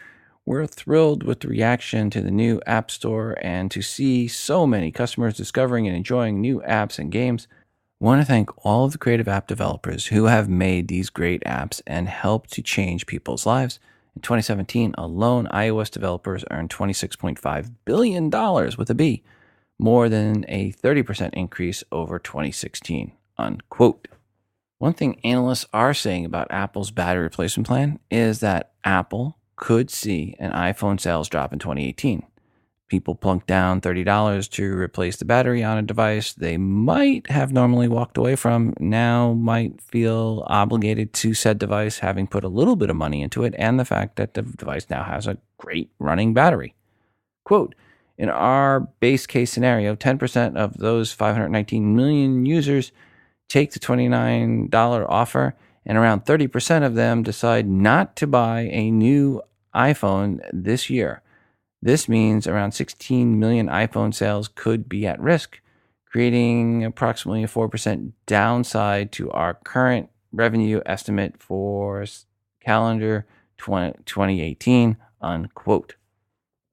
"We're thrilled with the reaction to the new App Store and to see so many customers discovering and enjoying new apps and games. I want to thank all of the creative app developers who have made these great apps and helped to change people's lives. In 2017 alone, iOS developers earned $26.5 billion with a B, more than a 30% increase over 2016, unquote. One thing analysts are saying about Apple's battery replacement plan is that Apple could see an iPhone sales drop in 2018. People plunk down $30 to replace the battery on a device they might have normally walked away from, now might feel obligated to said device, having put a little bit of money into it, and the fact that the device now has a great running battery. Quote, "In our base case scenario, 10% of those 519 million users take the $29 offer, and around 30% of them decide not to buy a new iPhone this year. This means around 16 million iPhone sales could be at risk, creating approximately a 4% downside to our current revenue estimate for calendar 2018, unquote."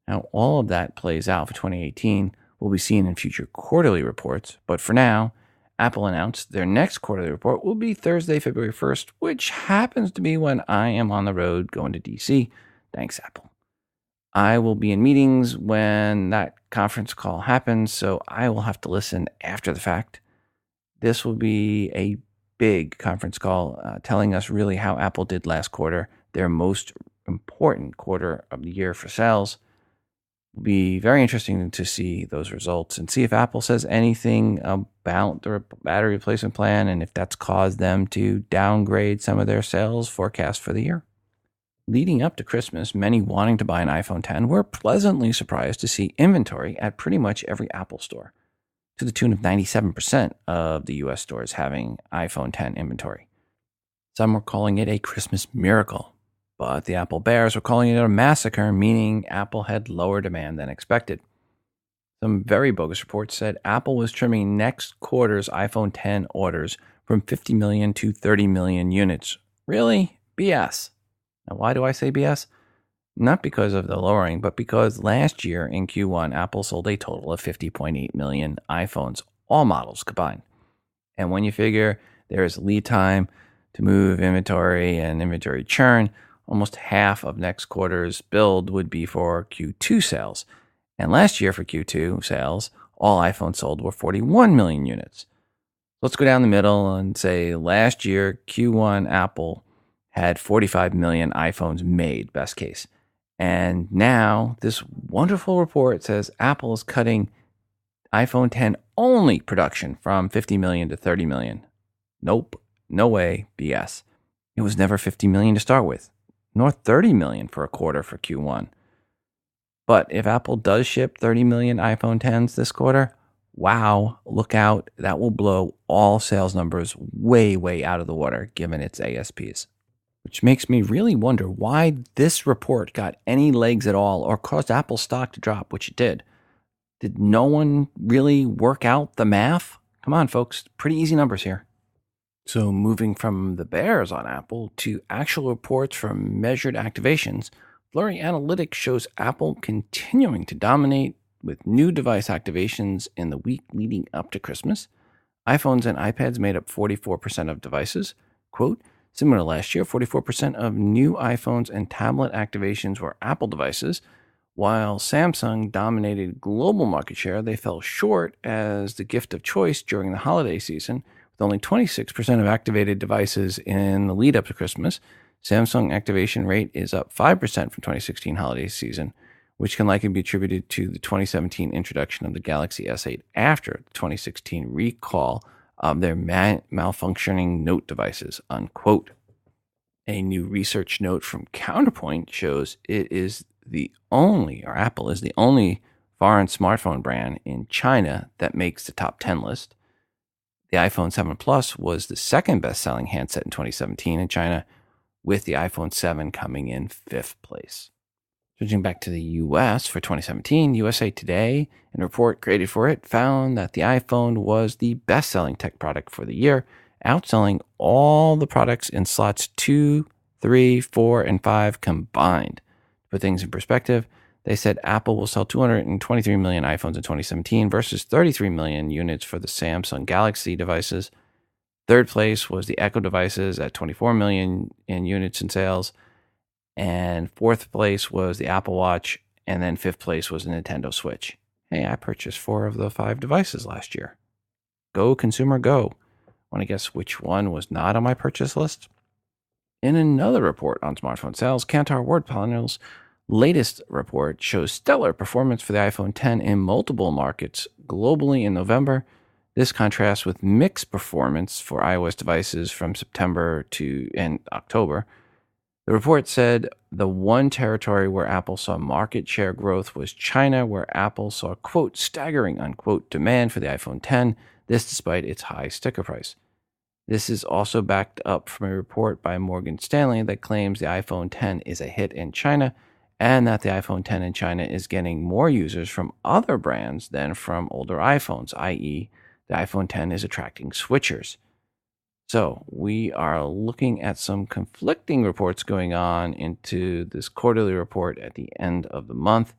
Now, all of that plays out for 2018 will be seen in future quarterly reports, but for now, Apple announced their next quarterly report will be Thursday, February 1st, which happens to be when I am on the road going to DC. Thanks, Apple. I will be in meetings when that conference call happens, so I will have to listen after the fact. This will be a big conference call telling us really how Apple did last quarter, their most important quarter of the year for sales. It will be very interesting to see those results and see if Apple says anything about the battery replacement plan and if that's caused them to downgrade some of their sales forecasts for the year. Leading up to Christmas, many wanting to buy an iPhone X were pleasantly surprised to see inventory at pretty much every Apple store, to the tune of 97% of the US stores having iPhone X inventory. Some were calling it a Christmas miracle, but the Apple bears were calling it a massacre, meaning Apple had lower demand than expected. Some very bogus reports said Apple was trimming next quarter's iPhone X orders from 50 million to 30 million units. Really? BS. Now, why do I say BS? Not because of the lowering, but because last year in Q1, Apple sold a total of 50.8 million iPhones, all models combined. And when you figure there is lead time to move inventory and inventory churn, almost half of next quarter's build would be for Q2 sales. And last year for Q2 sales, all iPhones sold were 41 million units. Let's go down the middle and say last year, Q1 Apple had 45 million iPhones made, best case. And now this wonderful report says Apple is cutting iPhone X only production from 50 million to 30 million. Nope, no way, BS. It was never 50 million to start with, nor 30 million for a quarter for Q1. But if Apple does ship 30 million iPhone Xs this quarter, wow, look out, that will blow all sales numbers way, way out of the water given its ASPs. Which makes me really wonder why this report got any legs at all or caused Apple stock to drop, which it did. Did no one really work out the math? Come on, folks. Pretty easy numbers here. So moving from the bears on Apple to actual reports from measured activations, blurry analytics shows Apple continuing to dominate with new device activations in the week leading up to Christmas. iPhones and iPads made up 44% of devices. Quote, similar to last year, 44% of new iPhones and tablet activations were Apple devices. While Samsung dominated global market share, they fell short as the gift of choice during the holiday season, with only 26% of activated devices in the lead up to Christmas. Samsung activation rate is up 5% from 2016 holiday season, which can likely be attributed to the 2017 introduction of the Galaxy S8 after the 2016 recall of their malfunctioning Note devices, unquote. A new research note from Counterpoint shows it is Apple is the only foreign smartphone brand in China that makes the top 10 list. The iPhone 7 Plus was the second best-selling handset in 2017 in China, with the iPhone 7 coming in 5th place. Switching back to the U.S. for 2017, USA Today, in a report created for it, found that the iPhone was the best-selling tech product for the year, outselling all the products in slots 2, 3, 4, and 5 combined. To put things in perspective, they said Apple will sell 223 million iPhones in 2017 versus 33 million units for the Samsung Galaxy devices. Third place was the Echo devices at 24 million in units in sales. And fourth place was the Apple Watch. And then fifth place was the Nintendo Switch. Hey, I purchased 4 of the 5 devices last year. Go, consumer, go. Want to guess which one was not on my purchase list? In another report on smartphone sales, Kantar WorldPanel's latest report shows stellar performance for the iPhone X in multiple markets globally in November. This contrasts with mixed performance for iOS devices from September to October. The report said the one territory where Apple saw market share growth was China, where Apple saw, quote, staggering, unquote, demand for the iPhone X, this despite its high sticker price. This is also backed up from a report by Morgan Stanley that claims the iPhone X is a hit in China and that the iPhone X in China is getting more users from other brands than from older iPhones, i.e., the iPhone X is attracting switchers. So we are looking at some conflicting reports going on into this quarterly report at the end of the month.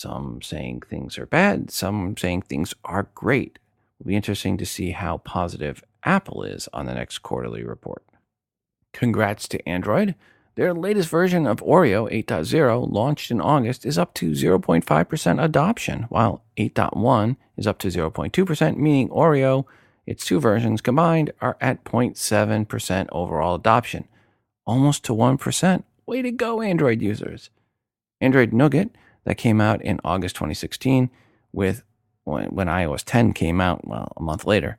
Some saying things are bad, some saying things are great. It'll be interesting to see how positive Apple is on the next quarterly report. Congrats to Android. Their latest version of Oreo 8.0, launched in August, is up to 0.5% adoption, while 8.1 is up to 0.2%, meaning Oreo, its 2 versions combined, are at 0.7% overall adoption. Almost to 1%. Way to go, Android users. Android Nougat, that came out in August 2016, when iOS 10 came out, a month later.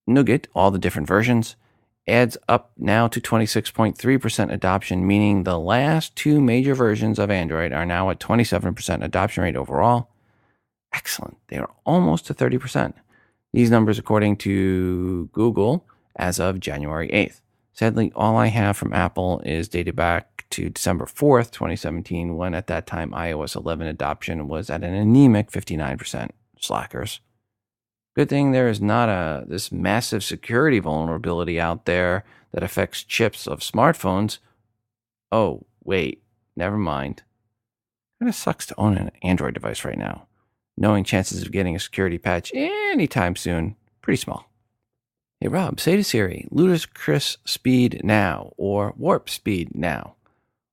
Nougat, all the different versions, adds up now to 26.3% adoption, meaning the last 2 major versions of Android are now at 27% adoption rate overall. Excellent. They are almost to 30%. These numbers according to Google as of January 8th. Sadly, all I have from Apple is dated back to December 4th, 2017, when at that time iOS 11 adoption was at an anemic 59%. Slackers. Good thing there is not this massive security vulnerability out there that affects chips of smartphones. Oh, wait, never mind. Kind of sucks to own an Android device right now, knowing chances of getting a security patch anytime soon, pretty small. Hey Rob, say to Siri, ludicrous speed now, or warp speed now.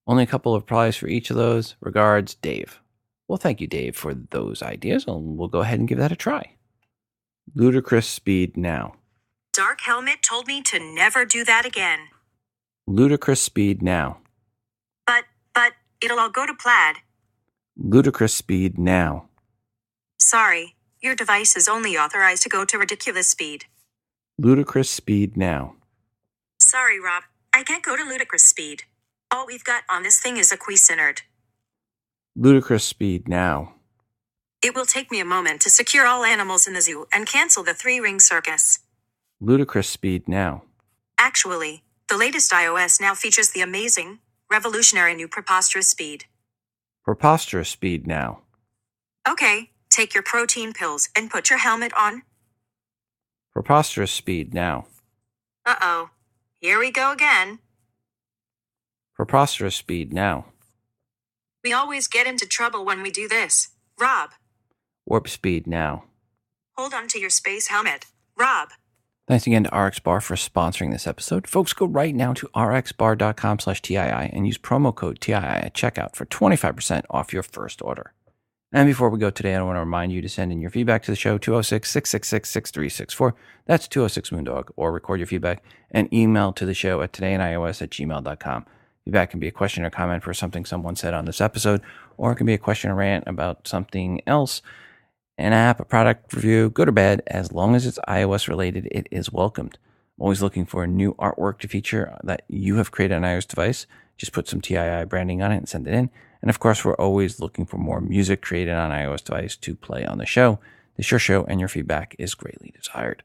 Only a couple of replies for each of those. Regards, Dave. Well, thank you, Dave, for those ideas, and we'll go ahead and give that a try. Ludicrous speed now. Dark Helmet told me to never do that again. Ludicrous speed now. But, it'll all go to plaid. Ludicrous speed now. Sorry, your device is only authorized to go to ridiculous speed. Ludicrous speed now. Sorry, Rob, I can't go to ludicrous speed. All we've got on this thing is a Cuisinart. Ludicrous speed now. It will take me a moment to secure all animals in the zoo and cancel the 3-ring circus. Ludicrous speed now. Actually, the latest iOS now features the amazing, revolutionary new preposterous speed. Preposterous speed now. Okay, take your protein pills and put your helmet on. Preposterous speed now. Uh-oh, here we go again. Preposterous speed now. We always get into trouble when we do this. Rob. Warp speed now. Hold on to your space helmet. Rob. Thanks again to RxBar for sponsoring this episode. Folks, go right now to rxbar.com/TII and use promo code TII at checkout for 25% off your first order. And before we go today, I want to remind you to send in your feedback to the show, 206-666-6364. That's 206-Moondog. Or record your feedback and email to the show at todayinios@gmail.com. Feedback can be a question or comment for something someone said on this episode, or it can be a question or rant about something else, an app, a product review, good or bad. As long as it's iOS related, it is welcomed. I'm always looking for a new artwork to feature that you have created on an iOS device. Just put some TII branding on it and send it in. And of course, we're always looking for more music created on an iOS device to play on the show. This your show, and your feedback is greatly desired.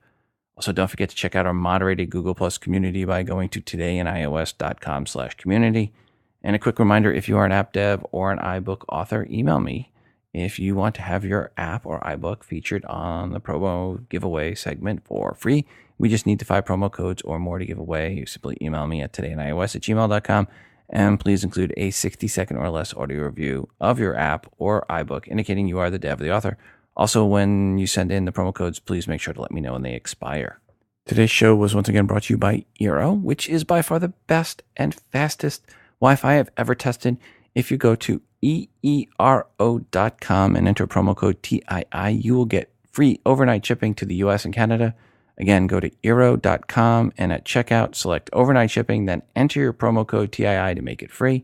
Also, don't forget to check out our moderated Google Plus community by going to todayinios.com/community. And a quick reminder, if you are an app dev or an iBook author, email me if you want to have your app or iBook featured on the promo giveaway segment for free. We just need 5 promo codes or more to give away. You simply email me at todayinios@gmail.com. And please include a 60-second or less audio review of your app or iBook indicating you are the dev or the author. Also, when you send in the promo codes, please make sure to let me know when they expire. Today's show was once again brought to you by Eero, which is by far the best and fastest Wi-Fi I've ever tested. If you go to eero.com and enter promo code TII, you will get free overnight shipping to the US and Canada. Again, go to eero.com and at checkout, select overnight shipping, then enter your promo code TII to make it free.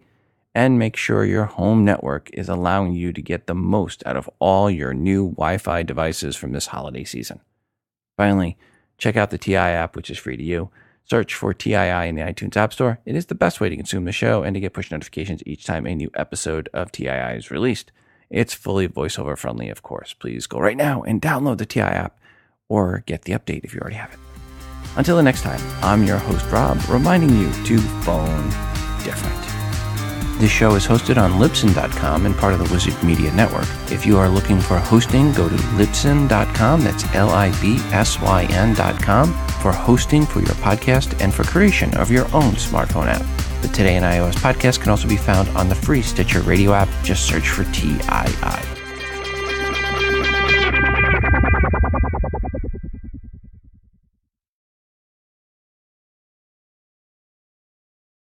And make sure your home network is allowing you to get the most out of all your new Wi-Fi devices from this holiday season. Finally, check out the TII app, which is free to you. Search for TII in the iTunes App Store. It is the best way to consume the show and to get push notifications each time a new episode of TII is released. It's fully voiceover friendly, of course. Please go right now and download the TII app or get the update if you already have it. Until the next time, I'm your host, Rob, reminding you to phone different. This show is hosted on Libsyn.com and part of the Wizard Media Network. If you are looking for hosting, go to Libsyn.com, that's Libsyn.com, for hosting for your podcast and for creation of your own smartphone app. The Today in iOS podcast can also be found on the free Stitcher radio app. Just search for TII.